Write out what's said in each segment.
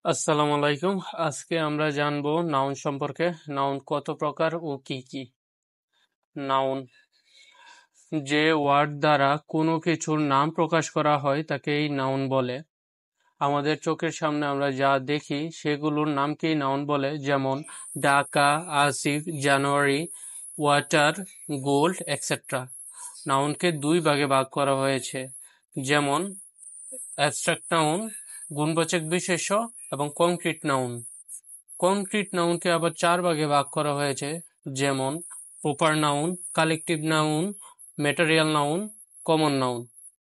আসসালামু আলাইকুম। আজকে আমরা জানবো নাউন সম্পর্কে। নাউন কত প্রকার ও কি কি। নাউন যে ওয়ার্ড দ্বারা কোনো কিছুর নাম প্রকাশ করা হয় তাকেই নাউন বলে। আমাদের চোখের সামনে আমরা যা দেখি সেগুলোর নামকেই নাউন বলে, যেমন ঢাকা, আসিফ, জানুয়ারি, ওয়াটার, গোল্ড, এটসেট্রা। নাউনকে দুই ভাগে ভাগ করা হয়েছে, যেমন অ্যাবস্ট্রাক্ট নাউন, গুণবাচক বিশেষ্য এবং কংক্রিট নাউন। কংক্রিট নাউনকে আবার চার ভাগে ভাগ করা হয়েছে, যেমন proper noun, collective noun, material noun, common noun.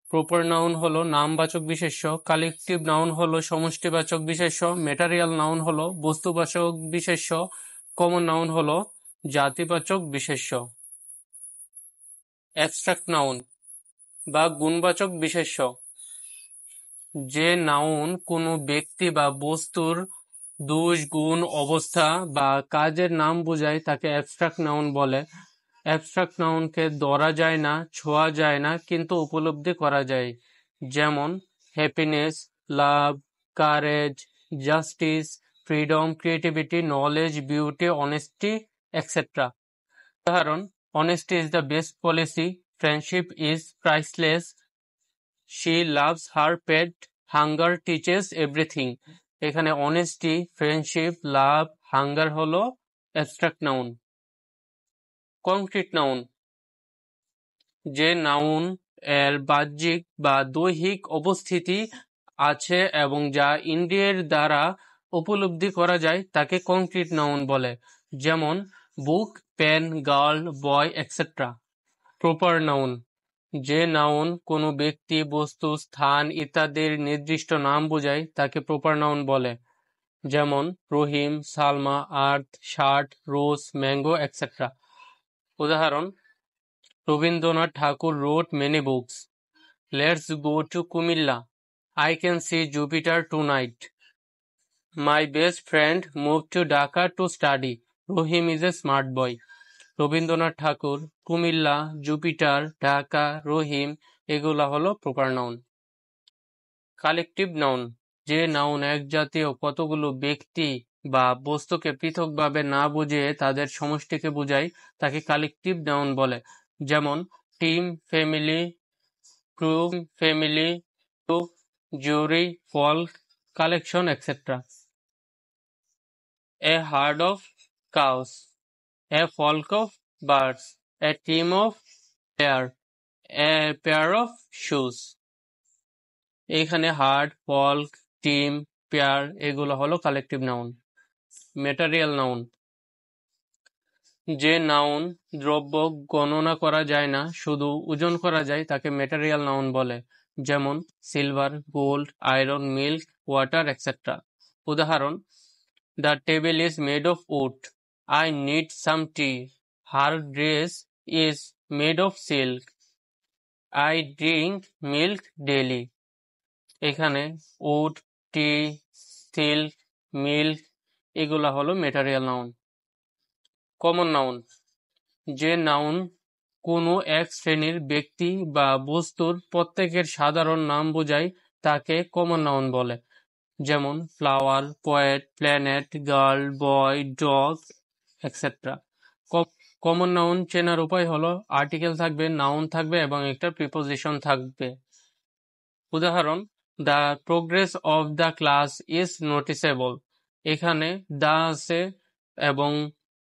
Proper noun হলো নামবাচক বিশেষ্য, কালেকটিভ নাউন হলো সমষ্টিবাচক বিশেষ্য, ম্যাটেরিয়াল নাউন হলো বস্তুবাচক বিশেষ্য, কমন নাউন হলো জাতিবাচক বিশেষ্য। অ্যাবস্ট্রাক্ট নাউন বা গুণবাচক বিশেষ্য যে নাউন কোনো ব্যক্তি বা বস্তুর দোষ, গুণ, অবস্থা বা কাজের নাম বোঝায় তাকে অ্যাবস্ট্রাক্ট নাউন বলে। অ্যাবস্ট্রাক্ট নাউনকে ধরা যায় না, ছোঁয়া যায় না, কিন্তু উপলব্ধি করা যায়, যেমন happiness, love, courage, justice, freedom, creativity, knowledge, beauty, honesty, etcetera. উদাহরণ: honesty is the best policy, friendship is priceless, she loves her pet, hunger teaches everything. এখানে অনেস্টি, ফ্রেন্ডশিপ, লাভ, হাঙ্গার হলো অ্যাবস্ট্রাক্ট নাউন। কংক্রিট নাউন যে noun এর বাহ্যিক বা দৈহিক অবস্থিতি আছে এবং যা ইন্দ্রিয়ের দ্বারা উপলব্ধি করা যায় তাকে কংক্রিট নাউন বলে, যেমন বুক, পেন, গার্ল, বয়, এটসেট্রা। প্রপার নাউন যে নাউন কোনো ব্যক্তি, বস্তু, স্থান ইত্যাদির নির্দিষ্ট নাম বোঝায় তাকে প্রপার নাউন বলে, যেমন রহিম, সালমা, আর্থ, শার্ট, রোজ, ম্যাঙ্গো, এটসেট্রা। উদাহরণ: রবীন্দ্রনাথ ঠাকুর wrote many books. Let's go to Kumilla. I can see Jupiter tonight. My best friend moved to Dhaka to study. Rohim is a smart boy. Rabindranath Thakur, Cumilla, Jupiter, Dhaka, Rahim এগুলা হলো proper noun. Collective noun যে noun এক জাতীয় কতগুলো ব্যক্তি বা বস্তুকে পৃথকভাবে না বুঝিয়ে তাদের সমষ্টিকে বোঝায় তাকে কালেকটিভ নাউন বলে, যেমন team, family, crew, family, group, jury, flock, collection, etcetera. A herd of cows, a flock of birds, a team of deer, a pair of shoes. এখানে হার্ড, ফল্ক, টিম, পেয়ার এগুলো হলো collective noun. Material noun যে noun দ্রব্য গণনা করা যায় না, শুধু ওজন করা যায় তাকে ম্যাটেরিয়াল নাউন বলে, যেমন silver, gold, iron, milk, water, etcetera. উদাহরণ: the table is made of wood, I need some tea, her dress is made of silk, I drink milk daily. এখানে উড, টি, সিল্ক, মিল্ক এগুলা হলো material noun. Common noun যে noun কোনো এক শ্রেণীর ব্যক্তি বা বস্তুর প্রত্যেকের সাধারণ নাম বোঝায় তাকে কমন নাউন বলে, যেমন ফ্লাওয়ার, পোয়েট, প্ল্যানেট, গার্ল, বয়, ডগ, এটসেট্রা। কমন নাউন চেনার উপায় হলো আর্টিকেল থাকবে, নাউন থাকবে এবং একটা প্রিপোজিশন থাকবে। উদাহরণ: the progress of the class is noticeable. এখানে দা আছে এবং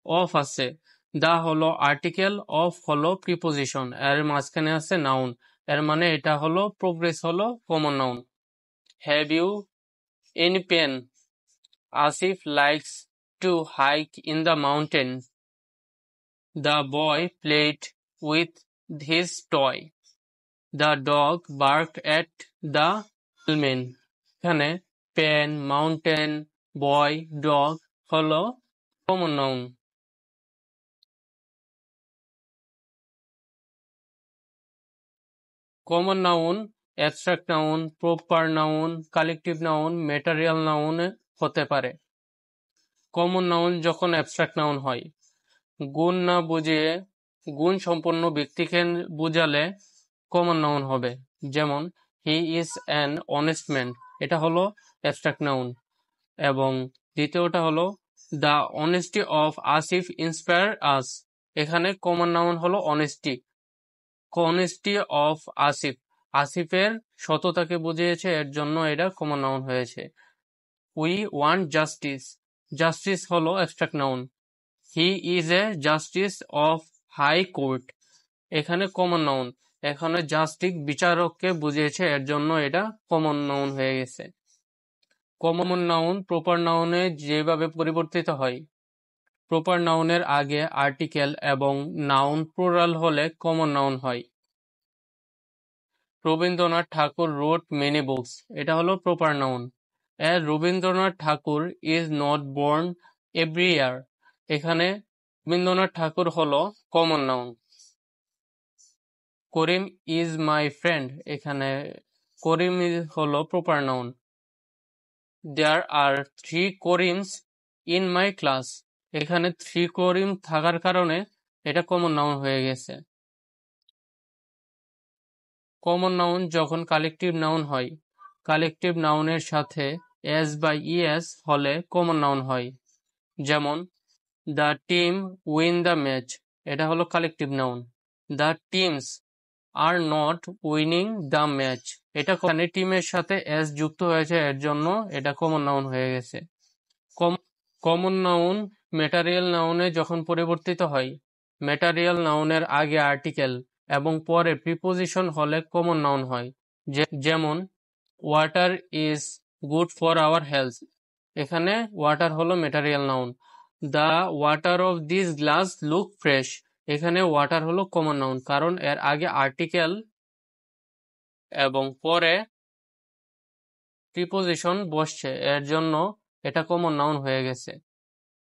অফ আছে। দা হলো আর্টিকেল, অফ হলো প্রিপোজিশন, এর মাঝখানে আছে নাউন, এর মানে এটা হলো প্রোগ্রেস হলো common noun. Have you any pen? Asif likes to hike in the mountain. The boy played with his toy. The dog barked at the men. এখানে পেন, মাউন্টেন, বয়, ডগ হলো common noun. Common noun abstract noun, proper noun, collective noun, material noun হতে পারে। Common noun যখন abstract noun হয়, গুণ না বুঝিয়ে গুণ সম্পন্ন ব্যক্তিকে বুঝালে কমন নাউন হবে, যেমন he is an honest man, এটা হলো অ্যাবস্ট্রাক্ট নাউন। এবং দ্বিতীয়টা হলো the honesty of Asif inspire us. এখানে কমন নাউন হলো অনেস্টি। অনেস্টি অফ আসিফ, আসিফের সততাকে বুঝিয়েছে, এর জন্য এটা কমন নাউন হয়েছে। উই ওয়ান্ট জাস্টিস, জাস্টিস হলো abstract noun. He is a justice of high court, এখানে কমন নাউন। এখানে জাস্টিস বিচারককে বুঝিয়েছে, এর জন্য এটা কমন নাউন হয়ে গেছে। কমন নাউন প্রপার নাউনে যেভাবে পরিবর্তিত হয়, প্রপার নাউনের আগে আর্টিকেল এবং নাউন প্লুরাল হলে কমন নাউন হয়। Rabindranath Tagore wrote many books, এটা হলো proper noun. Rabindranath Tagore is not born every year, এখানে রবীন্দ্রনাথ ঠাকুর হলো common noun. Karim is my friend, এখানে করিম হলো proper noun. There are 3 Karims in my class, এখানে 3 করিম থাকার কারণে এটা কমন নাউন হয়ে গেছে। কমন নাউন যখন কালেকটিভ নাউন হয়, কালেকটিভ নাউনের সাথে এস বা ইএস হলে কমন নাউন হয়। যেমন the team win the match, এটা হলো collective noun. The teams are not winning the match, এটা টিমের সাথে এস যুক্ত হয়েছে, এর জন্য এটা কমন নাউন হয়ে গেছে। কমন নাউন ম্যাটারিয়াল নাউনে যখন পরিবর্তিত হয়, ম্যাটারিয়াল নাউনের আগে আর্টিকেল এবং পরে প্রিপোজিশন হলে কমন নাউন হয়। যেমন water is good for our health, এখানে ওয়াটার হলো material noun. The water of this glass look fresh, এখানে ওয়াটার হলো কমন নাউন, কারণ এর আগে আর্টিকেল এবং পরে প্রিপোজিশন বসছে, এর জন্য এটা কমন নাউন হয়ে গেছে।